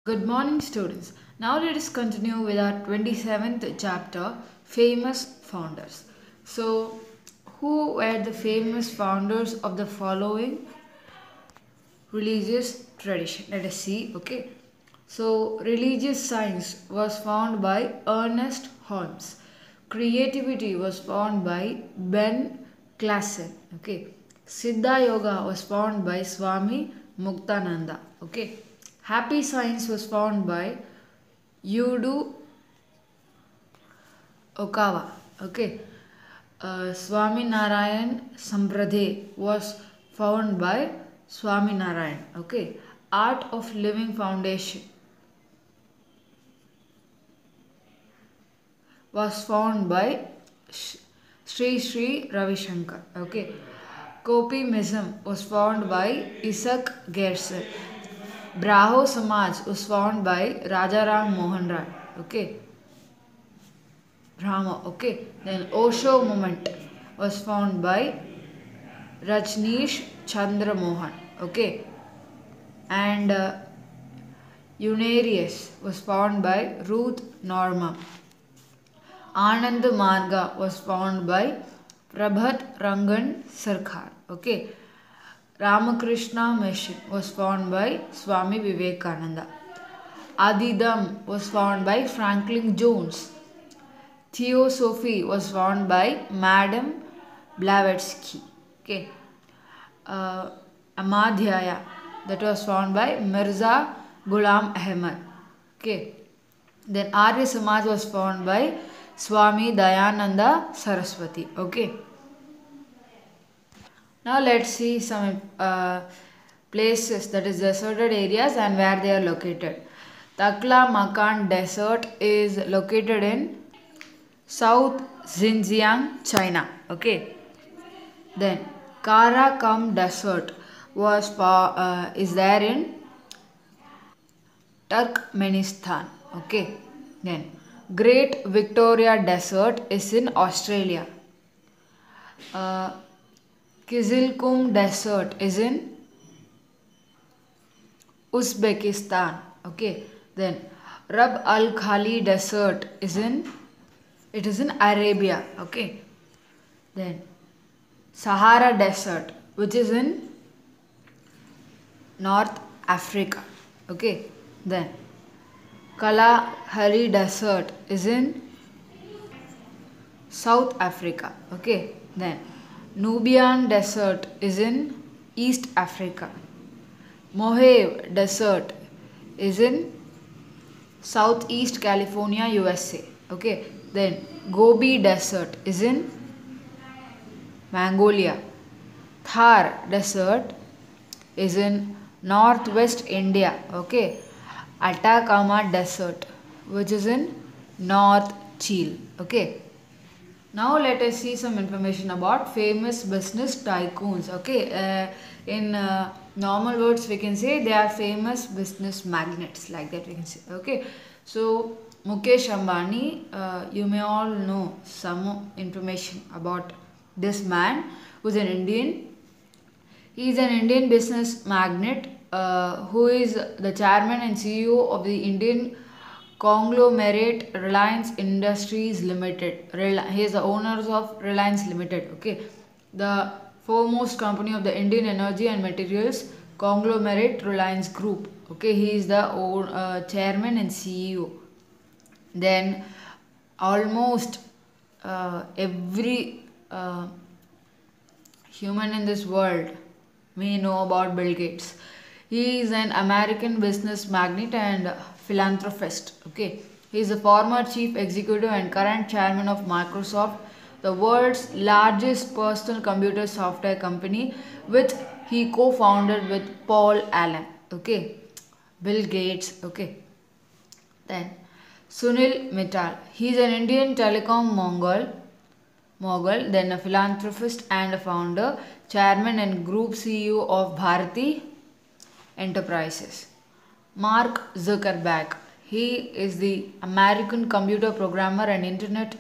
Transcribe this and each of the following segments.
Good morning, students. Now let us continue with our 27th chapter, Famous Founders. So, who were the famous founders of the following religious tradition? Let us see. Okay. So, religious science was found by Ernest Holmes. Creativity was found by Ben Klassen. Okay. Siddha Yoga was found by Swami Muktananda. Okay. Happy science was found by Yudu Okawa. Okay. Swami Narayan Sampradaya was found by Swami Narayan. Okay. Art of Living Foundation was found by Sri Ravi Shankar. Okay. Copimism was found by Isaac Gerson. Braho Samaj was found by Rajaram Mohan Rai. Okay. Brahma. Okay. Then Osho movement was found by Rajneesh Chandra Mohan. Okay. And Unarius was found by Ruth Norman. Anand Marga was found by Prabhat Rangan Sarkar. Okay. Ramakrishna Mission was found by Swami Vivekananda. Adidam was found by Franklin Jones. Theosophy was found by Madame Blavatsky. Okay. Uh, Amadhyaya, that was found by Mirza Ghulam Ahmad. Okay. Then Arya Samaj was found by Swami Dayananda Saraswati. Okay. Now let's see some places, that is deserted areas and where they are located. Takla Makan Desert is located in South Xinjiang, China. Okay. Then Karakum Desert is there in Turkmenistan. Okay. Then Great Victoria Desert is in Australia. Uh, Kizilkum Desert is in Uzbekistan. Okay. Then Rab Al Khali Desert is in Arabia. Okay. Then Sahara Desert, which is in North Africa. Okay. Then Kalahari Desert is in South Africa. Okay. Then Nubian Desert is in East Africa. Mojave Desert is in Southeast California, USA. Okay. Then Gobi Desert is in Mongolia. Thar Desert is in Northwest India. Okay. Atacama Desert, which is in North Chile. Okay. Now let us see some information about famous business tycoons. Okay. In normal words, we can say they are famous business magnates, like that we can say. Okay. So Mukesh Ambani, you may all know some information about this man, who is an Indian. He is an Indian business magnate who is the chairman and CEO of the Indian conglomerate Reliance Industries Limited. He is the owners of Reliance Limited. Okay, the foremost company of the Indian energy and materials conglomerate Reliance Group. Okay, he is the chairman and CEO. Then almost every human in this world may know about Bill Gates. He is an American business magnate and philanthropist. Okay, he is the former chief executive and current chairman of Microsoft, the world's largest personal computer software company, which he co-founded with Paul Allen. Okay, Bill Gates. Okay, then Sunil Mittal. He is an Indian telecom mogul, then a philanthropist and a founder, chairman and group CEO of Bharati Enterprises. Mark Zuckerberg. He is the American computer programmer and internet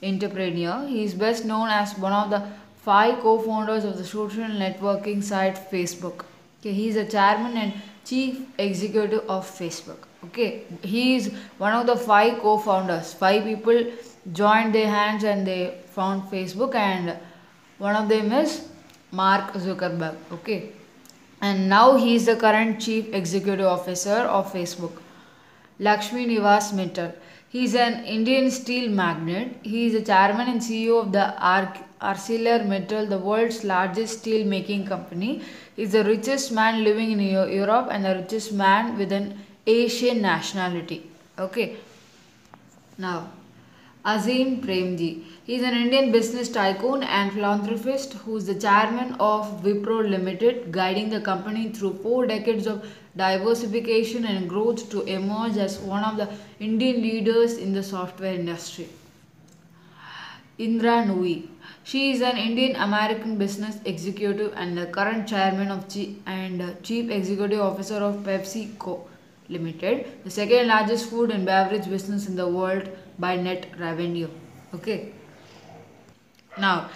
entrepreneur. He is best known as one of the five co-founders of the social networking site Facebook. Okay, he is a chairman and chief executive of Facebook. Okay, he is one of the five co-founders. Five people joined their hands and they found Facebook, and one of them is Mark Zuckerberg. Okay, and now he is the current chief executive officer of Facebook. Lakshmi Nivas Mittal. He is an Indian steel magnate. He is the chairman and CEO of the ArcelorMittal, the world's largest steel making company. He is the richest man living in Europe and the richest man with an Asian nationality. Okay. Now, Azim Premji. He is an Indian business tycoon and philanthropist who is the chairman of Wipro Limited, guiding the company through 4 decades of diversification and growth to emerge as one of the Indian leaders in the software industry. Indra Nooyi. She is an Indian American business executive and the current chairman of chief executive officer of PepsiCo Limited, the second largest food and beverage business in the world by net revenue. Okay. Now,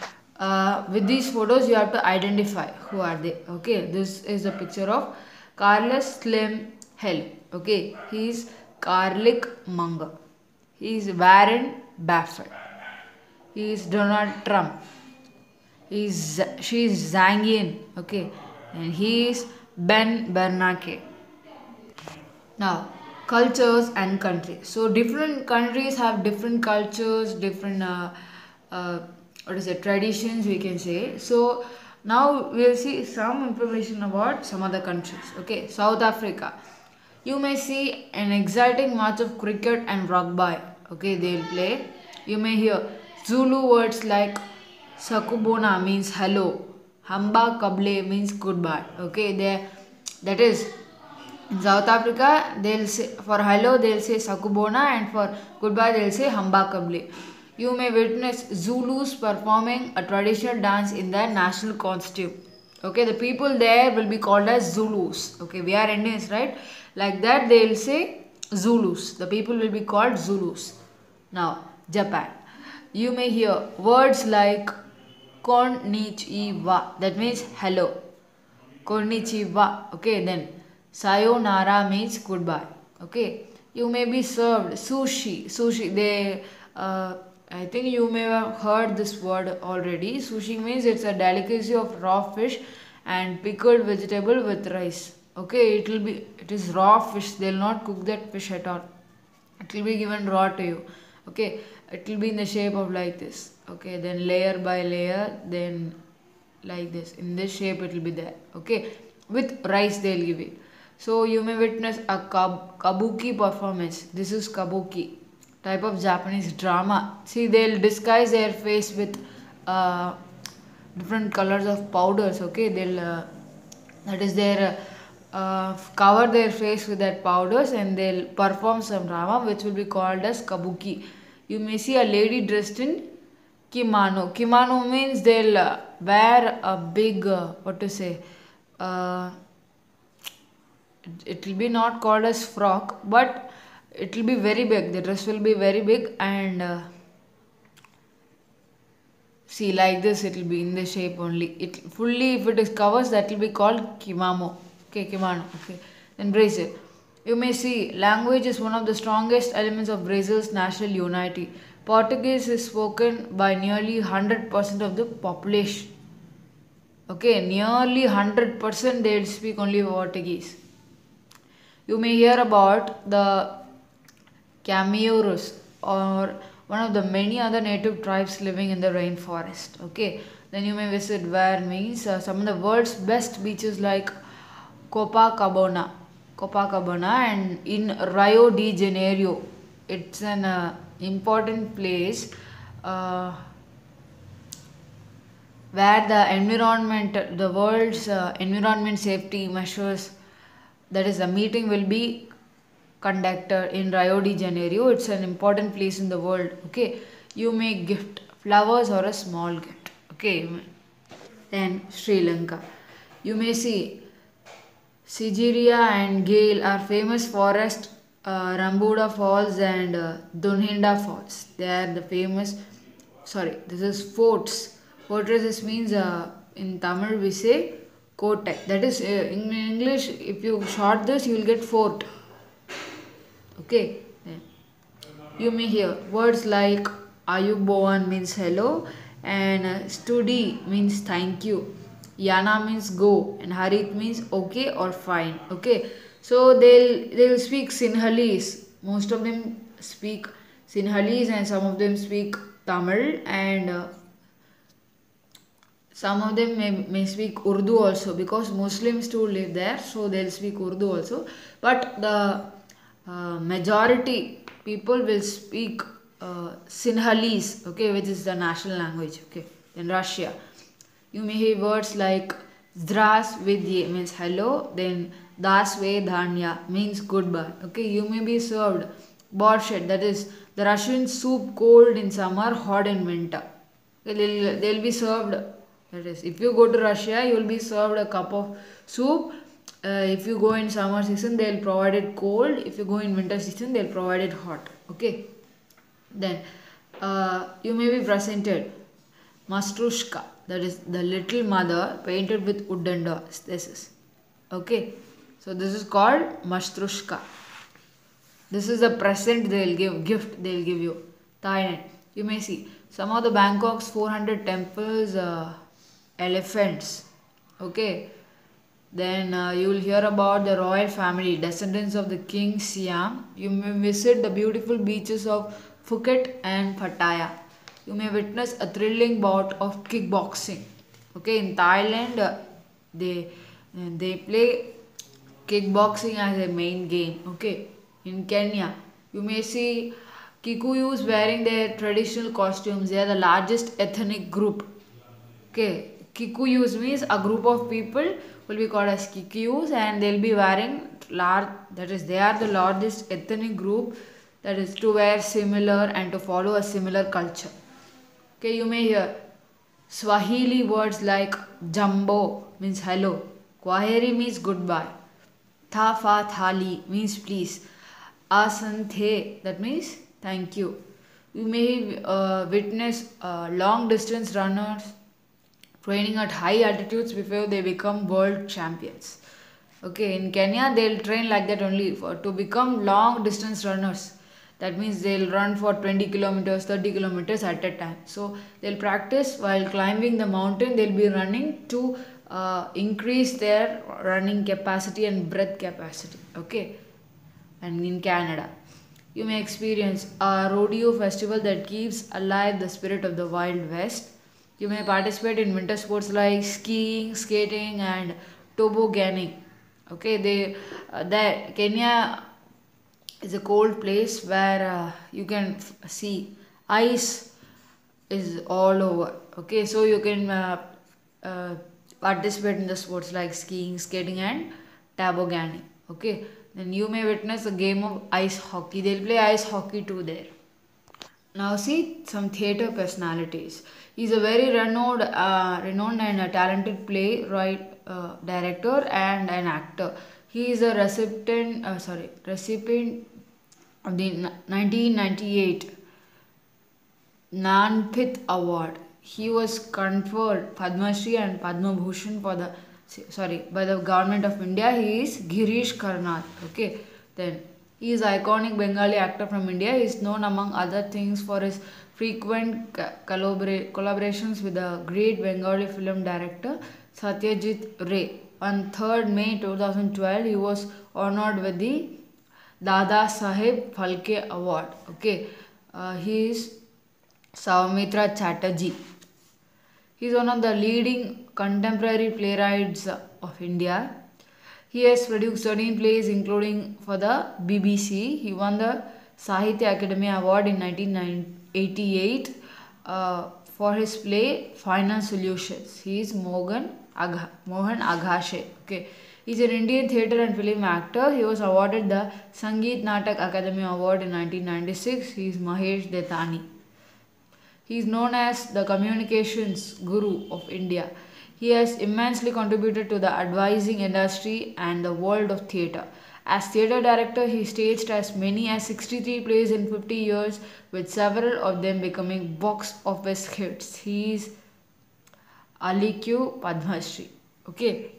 with these photos, you have to identify who are they. Okay, this is a picture of Carlos Slim Hill. Okay, he is Carlick Munger. He is Warren Buffett. He is Donald Trump. She is Zhang Yin. Okay, and he is Ben Bernanke. Now, cultures and countries. So different countries have different cultures, different traditions, we can say. So now we'll see some information about some other countries. Okay, South Africa. You may see an exciting match of cricket and rugby. Okay, they'll play. You may hear Zulu words like Sakubona means hello, Hamba Kable means goodbye. Okay, that is in South Africa, they'll say for hello they'll say Sakubona, and for goodbye they'll say Hamba Kable. You may witness Zulus performing a traditional dance in their national costume. Okay, the people there will be called as Zulus. Okay, we are Indians, right? Like that they'll say Zulus. The people will be called Zulus. Now, Japan. You may hear words like Konnichiwa, that means hello. Konnichiwa. Okay, then sayonara means goodbye. Okay, you may be served sushi. I think you may have heard this word already. Sushi means it's a delicacy of raw fish and pickled vegetable with rice. Okay, it is raw fish. They'll not cook that fish at all. It will be given raw to you. Okay, it will be in the shape of like this. Okay, then layer by layer, then like this. In this shape it will be there. Okay, with rice they'll give it. So you may witness a kabuki performance. This is kabuki, type of Japanese drama. See, they'll disguise their face with different colors of powders. Okay, they'll that is their cover their face with that powders, and they'll perform some drama which will be called as kabuki. You may see a lady dressed in kimono. Kimono means they'll wear a big what to say. It will be not called as frock, but it will be very big. The dress will be very big, and see, like this it will be in the shape only. It fully, if it is covers, that will be called kimono. Okay, kimono. Okay, then Brazil. You may see language is one of the strongest elements of Brazil's national unity. Portuguese is spoken by nearly 100% of the population. Okay, nearly 100% they will speak only Portuguese. You may hear about the Camaros, or one of the many other native tribes living in the rainforest. Okay, then you may visit where means some of the world's best beaches like Copacabana, and in Rio de Janeiro. It's an important place where the world's environment safety measures, that is, the meeting will be conducted in Rio de Janeiro. It's an important place in the world. Okay, you may gift flowers or a small gift. Okay, then Sri Lanka. You may see Sigiriya and Gale are famous forest, Rambuda Falls and Dunhinda Falls. They are the famous. Sorry, this is forts. Fortresses means in Tamil we say Kotak. That is in English. If you short this, you will get fort. Okay. Then you may hear words like Ayubowan means hello, and Studi means thank you. Yana means go, and Harit means okay or fine. Okay. So they'll speak Sinhalese. Most of them speak Sinhalese, and some of them speak Tamil, and some of them may speak Urdu also, because Muslims too live there, so they'll speak Urdu also. But the majority people will speak Sinhalese, okay, which is the national language, okay. In Russia, you may hear words like Zdravstvuyte means hello, then Das Vedanya means goodbye, okay. You may be served borscht, that is the Russian soup, cold in summer, hot in winter. Okay, they'll be served. That is, if you go to Russia, you will be served a cup of soup. If you go in summer season, they'll provide it cold. If you go in winter season, they'll provide it hot. Okay. Then you may be presented Mastrushka, that is the little mother painted with wooden dolls. This is okay. So this is called Mastrushka. This is the present they'll give, gift they'll give you. Thailand. You may see some of the Bangkok's 400 temples, elephants. Okay. Then you will hear about the royal family, descendants of the King Siam. You may visit the beautiful beaches of Phuket and Pattaya. You may witness a thrilling bout of kickboxing. Okay, in Thailand, they play kickboxing as a main game. Okay, in Kenya, you may see Kikuyus wearing their traditional costumes. They are the largest ethnic group. Okay, Kikuyus means a group of people will be called as Kikuyus, and they'll be wearing large, that is, they are the largest ethnic group, that is to wear similar and to follow a similar culture. Okay, you may hear Swahili words like Jambo means hello, Kwaheri means goodbye, Thafa Thali means please, Asanthe, that means thank you. You may witness long distance runners training at high altitudes before they become world champions. Okay, in Kenya they'll train like that only for to become long distance runners. That means they'll run for 20 kilometers, 30 kilometers at a time. So they'll practice while climbing the mountain. They'll be running to increase their running capacity and breath capacity. Okay, and in Canada, you may experience a rodeo festival that keeps alive the spirit of the Wild West. You may participate in winter sports like skiing, skating, and tobogganing. Okay, that Kenya is a cold place where you can see ice is all over. Okay, so you can uh, participate in the sports like skiing, skating, and tobogganing. Okay, then you may witness a game of ice hockey. They'll play ice hockey too there. Now see some theatre personalities. He's a very renowned and a talented playwright, director, and an actor. He is a recipient of the 1998 Nanpith Award. He was conferred Padma Shri and Padma Bhushan by the government of India. He is Girish Karnad. Okay, then he is iconic Bengali actor from India. He is known among other things for his frequent collaborations with the great Bengali film director Satyajit Ray. On 3rd May 2012, he was honored with the Dada Saheb Phalke Award. Okay, he is Soumitra Chatterjee. He is one of the leading contemporary playwrights of India. He has produced 13 plays, including for the BBC. He won the Sahitya Academy Award in 1988 for his play Final Solutions. He is Mohan Agashe. Okay. He is an Indian theatre and film actor. He was awarded the Sangeet Natak Academy Award in 1996. He is Mahesh Detani. He is known as the communications guru of India. He has immensely contributed to the advising industry and the world of theatre. As theatre director, he staged as many as 63 plays in 50 years, with several of them becoming box office hits. He is Alikyu Padma Shri. Okay.